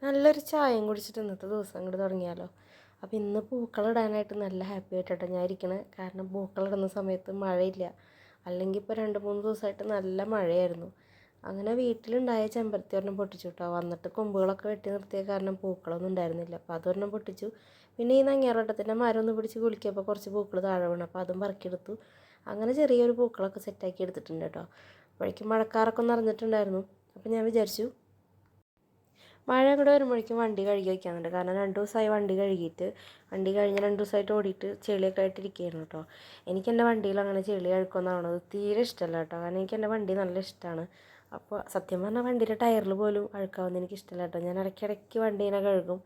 നല്ലൊരു ചായയും കുടിച്ചിട്ട് ഇന്നത്തെ ദിവസം അങ്ങോട്ട് തുടങ്ങിയാലോ. അപ്പോൾ ഇന്ന് പൂക്കളിടാനായിട്ട് നല്ല ഹാപ്പി ആയിട്ടാണ് ഞാൻ ഇരിക്കണത്. കാരണം പൂക്കളിടുന്ന സമയത്ത് മഴയില്ല. അല്ലെങ്കിൽ ഇപ്പോൾ 2-3 ദിവസമായിട്ട് നല്ല മഴയായിരുന്നു. അങ്ങനെ വീട്ടിലുണ്ടായ ചെമ്പരത്തി ഒരെണ്ണം പൊട്ടിച്ചു കേട്ടോ. വന്നിട്ട് കൊമ്പുകളൊക്കെ വെട്ടി നിർത്തിയ കാരണം പൂക്കളൊന്നും ഉണ്ടായിരുന്നില്ല. അപ്പോൾ അതൊരെണ്ണം പൊട്ടിച്ചു. പിന്നെ ഈ നങ്ങിയാറോട്ടത്തിൻ്റെ മരം ഒന്ന് പിടിച്ച് കുളിക്കിയപ്പോൾ കുറച്ച് പൂക്കൾ താഴെ വീണു. അപ്പോൾ അതും പറക്കിയെടുത്തു. അങ്ങനെ ചെറിയൊരു പൂക്കളൊക്കെ സെറ്റാക്കി എടുത്തിട്ടുണ്ട് കേട്ടോ. അപ്പോഴേക്കും മഴക്കാറൊക്കെ നിറഞ്ഞിട്ടുണ്ടായിരുന്നു. അപ്പോൾ ഞാൻ വിചാരിച്ചു മഴ കൂടെ വരുമ്പോഴേക്കും വണ്ടി കഴുകി വയ്ക്കാറുണ്ട്. കാരണം 2 ദിവസമായി വണ്ടി കഴുകിയിട്ട്, വണ്ടി കഴിഞ്ഞ് 2 ദിവസമായിട്ട് ഓടിയിട്ട് ചെളിയൊക്കെ ആയിട്ട് ഇരിക്കുകയായിരുന്നു കേട്ടോ. എനിക്ക് എൻ്റെ വണ്ടിയിൽ അങ്ങനെ ചെളി അഴുക്കൊന്നാവണത് തീരെ ഇഷ്ടമല്ല കേട്ടോ. കാരണം എനിക്ക് എൻ്റെ വണ്ടി നല്ല ഇഷ്ടമാണ്. അപ്പോൾ സത്യം പറഞ്ഞാൽ വണ്ടിയുടെ ടയറിൽ പോലും അഴുക്കാവുന്നത് എനിക്ക് ഇഷ്ടമല്ല കേട്ടോ. ഞാൻ ഇടയ്ക്കിടയ്ക്ക് വണ്ടീനെ കഴുകും.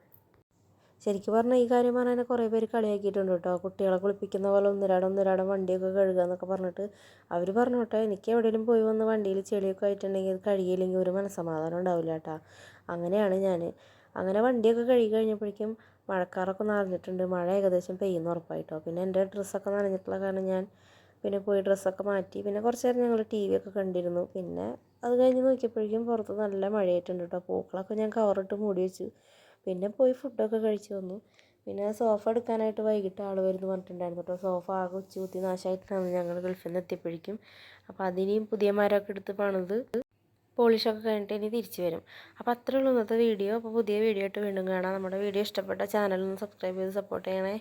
ശരിക്കും പറഞ്ഞാൽ ഈ കാര്യം പറഞ്ഞാൽ കുറേ പേര് കളിയാക്കിയിട്ടുണ്ട് കേട്ടോ. കുട്ടികളെ കുളിപ്പിക്കുന്ന പോലെ ഒന്നിരാടം വണ്ടിയൊക്കെ കഴുകുക എന്നൊക്കെ പറഞ്ഞിട്ട് അവർ പറഞ്ഞു കേട്ടോ. എനിക്ക് എവിടെയെങ്കിലും പോയി വന്ന് വണ്ടിയിൽ ചെളിയൊക്കെ ആയിട്ടുണ്ടെങ്കിൽ അത് കഴുകിയില്ലെങ്കിൽ ഒരു മനസ്സമാധാനം ഉണ്ടാവില്ല കേട്ടോ. അങ്ങനെയാണ് ഞാൻ. അങ്ങനെ വണ്ടിയൊക്കെ കഴുകി കഴിഞ്ഞപ്പോഴേക്കും മഴക്കാറൊക്കെ നിറഞ്ഞിട്ടുണ്ട്. മഴ ഏകദേശം പെയ്യുന്ന ഉറപ്പായിട്ടോ. പിന്നെ എൻ്റെ ഡ്രസ്സൊക്കെ നനഞ്ഞിട്ടുള്ള കാരണം ഞാൻ പിന്നെ പോയി ഡ്രസ്സൊക്കെ മാറ്റി. പിന്നെ കുറച്ച് നേരം ഞങ്ങൾ ടി വി ഒക്കെ കണ്ടിരുന്നു. പിന്നെ അത് കഴിഞ്ഞ് നോക്കിയപ്പോഴേക്കും പുറത്ത് നല്ല മഴയായിട്ടുണ്ട് കേട്ടോ. പൂക്കളൊക്കെ ഞാൻ കവറിട്ട് മൂടി വെച്ചു. പിന്നെ പോയി ഫുഡൊക്കെ കഴിച്ച് വന്നു. പിന്നെ സോഫ എടുക്കാനായിട്ട് വൈകിട്ട് ആൾ വരുന്നു പറഞ്ഞിട്ടുണ്ടായിരുന്നു കേട്ടോ. സോഫ ആകെ ഉച്ചകുത്തി നാശമായിട്ടാണ് ഞങ്ങൾ ഗൾഫിൽ നിന്ന് എത്തിയപ്പോഴേക്കും. അപ്പോൾ അതിനെയും പുതിയ മരമൊക്കെ എടുത്ത് പണിത് പോളിഷൊക്കെ കഴിഞ്ഞിട്ട് ഇനി തിരിച്ചു വരും. അപ്പോൾ അത്രേ ഉള്ളൂ ഇന്നത്തെ വീഡിയോ. അപ്പോൾ പുതിയ വീഡിയോ ആയിട്ട് വീണ്ടും കാണാം. നമ്മുടെ വീഡിയോ ഇഷ്ടപ്പെട്ട ചാനലൊന്ന് സബ്സ്ക്രൈബ് ചെയ്ത് സപ്പോർട്ട് ചെയ്യണേ.